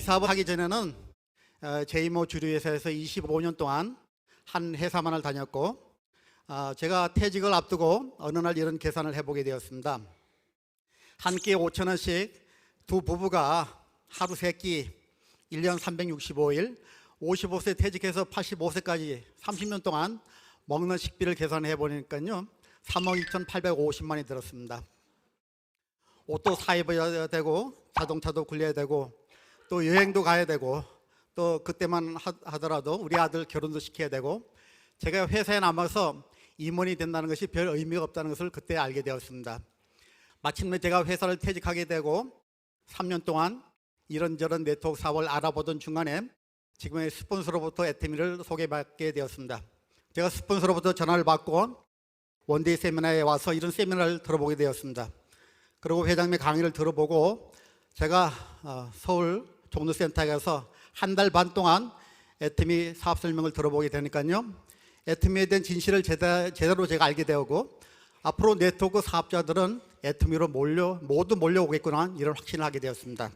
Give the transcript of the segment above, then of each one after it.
사업을 하기 전에는 제이모 주류회사에서 25년 동안 한 회사만을 다녔고, 제가 퇴직을 앞두고 어느 날 이런 계산을 해보게 되었습니다. 한 끼에 5,000원씩 두 부부가 하루 세 끼, 1년 365일, 55세 퇴직해서 85세까지 30년 동안 먹는 식비를 계산해 보니까요, 3억 2,850만이 들었습니다. 옷도 사 입어야 되고, 자동차도 굴려야 되고, 또 여행도 가야 되고, 또 그때만 하더라도 우리 아들 결혼도 시켜야 되고, 제가 회사에 남아서 임원이 된다는 것이 별 의미가 없다는 것을 그때 알게 되었습니다. 마침내 제가 회사를 퇴직하게 되고 3년 동안 이런저런 네트워크 사업을 알아보던 중간에 지금의 스폰서로부터 애터미를 소개받게 되었습니다. 제가 스폰서로부터 전화를 받고 원데이 세미나에 와서 이런 세미나를 들어보게 되었습니다. 그리고 회장님의 강의를 들어보고 제가 서울 종로센터에 가서 한 달 반 동안 애터미 사업 설명을 들어보게 되니까요, 애터미에 대한 진실을 제대로 제가 알게 되었고, 앞으로 네트워크 사업자들은 애터미로 모두 몰려오겠구나, 이런 확신을 하게 되었습니다.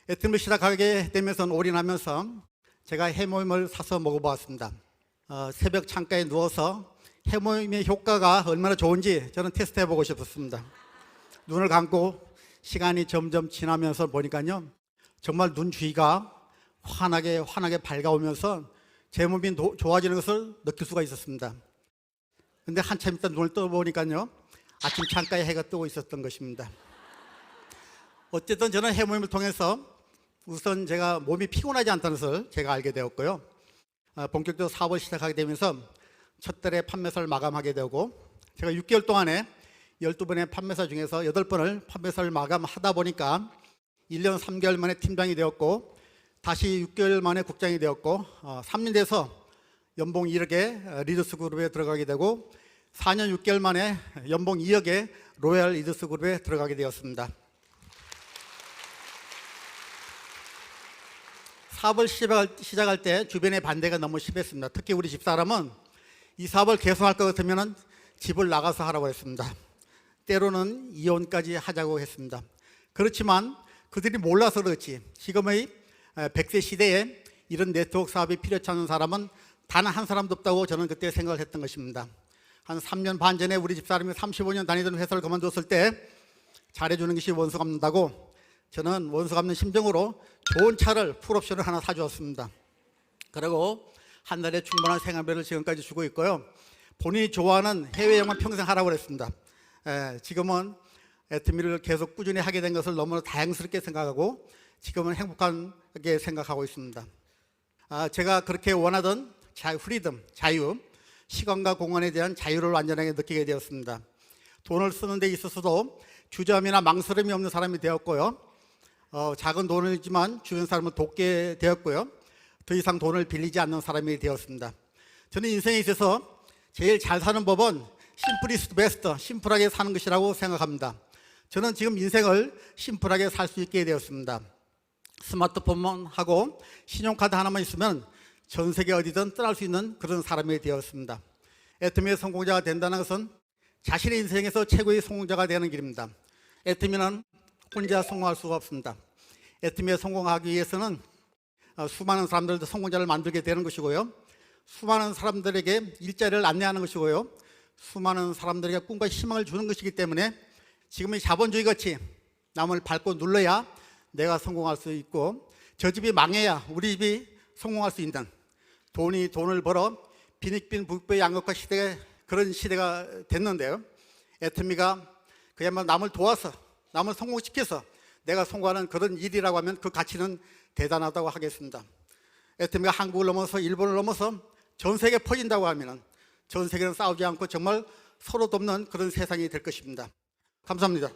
애터미를 시작하게 되면서 올인하면서 제가 해모임을 사서 먹어보았습니다. 새벽 창가에 누워서 해모임의 효과가 얼마나 좋은지 저는 테스트 해보고 싶었습니다. 눈을 감고 시간이 점점 지나면서 보니까요, 정말 눈 주위가 환하게 밝아오면서 제 몸이 좋아지는 것을 느낄 수가 있었습니다. 근데 한참 있다 눈을 떠보니까요, 아침 창가에 해가 뜨고 있었던 것입니다. 어쨌든 저는 해모임을 통해서 우선 제가 몸이 피곤하지 않다는 것을 제가 알게 되었고요, 본격적으로 사업을 시작하게 되면서 첫 달에 판매사를 마감하게 되고, 제가 6개월 동안에 12번의 판매사 중에서 8번을 판매사를 마감하다 보니까 1년 3개월 만에 팀장이 되었고, 다시 6개월 만에 국장이 되었고, 3년 돼서 연봉 1억에 리더스 그룹에 들어가게 되고, 4년 6개월 만에 연봉 2억에 로얄 리더스 그룹에 들어가게 되었습니다. 사업을 시작할 때 주변의 반대가 너무 심했습니다. 특히 우리 집사람은 이 사업을 계속할 것 같으면 집을 나가서 하라고 했습니다. 때로는 이혼까지 하자고 했습니다. 그렇지만 그들이 몰라서 그렇지, 지금의 100세 시대에 이런 네트워크 사업이 필요치 않은 사람은 단 한 사람도 없다고 저는 그때 생각을 했던 것입니다. 한 3년 반 전에 우리 집사람이 35년 다니던 회사를 그만뒀을 때 잘해주는 것이 원수 갚는다고, 저는 원수 갚는 심정으로 좋은 차를 풀옵션을 하나 사주었습니다. 그리고 한 달에 충분한 생활비를 지금까지 주고 있고요, 본인이 좋아하는 해외여행만 평생 하라고 그랬습니다. 지금은 애터미를 계속 꾸준히 하게 된 것을 너무나 다행스럽게 생각하고 지금은 행복하게 생각하고 있습니다. 제가 그렇게 원하던 자유, 시간과 공간에 대한 자유를 완전하게 느끼게 되었습니다. 돈을 쓰는 데 있어서도 주저함이나 망설임이 없는 사람이 되었고요, 작은 돈이지만 주변 사람을 돕게 되었고요, 더 이상 돈을 빌리지 않는 사람이 되었습니다. 저는 인생에 있어서 제일 잘 사는 법은 심플리스트 베스트, 심플하게 사는 것이라고 생각합니다. 저는 지금 인생을 심플하게 살 수 있게 되었습니다. 스마트폰만 하고 신용카드 하나만 있으면 전 세계 어디든 떠날 수 있는 그런 사람이 되었습니다. 애터미의 성공자가 된다는 것은 자신의 인생에서 최고의 성공자가 되는 길입니다. 애터미는 혼자 성공할 수가 없습니다. 애터미에 성공하기 위해서는 수많은 사람들도 성공자를 만들게 되는 것이고요, 수많은 사람들에게 일자리를 안내하는 것이고요, 수많은 사람들에게 꿈과 희망을 주는 것이기 때문에 지금의 자본주의 같이 남을 밟고 눌러야 내가 성공할 수 있고, 저 집이 망해야 우리 집이 성공할 수 있는, 돈이 돈을 벌어 빈익빈 부익부의 양극화 시대가 그런 시대가 됐는데요, 애터미가 그야말로 남을 도와서 남을 성공시켜서 내가 성공하는 그런 일이라고 하면 그 가치는 대단하다고 하겠습니다. 애터미가 한국을 넘어서 일본을 넘어서 전 세계에 퍼진다고 하면 전 세계는 싸우지 않고 정말 서로 돕는 그런 세상이 될 것입니다. 감사합니다.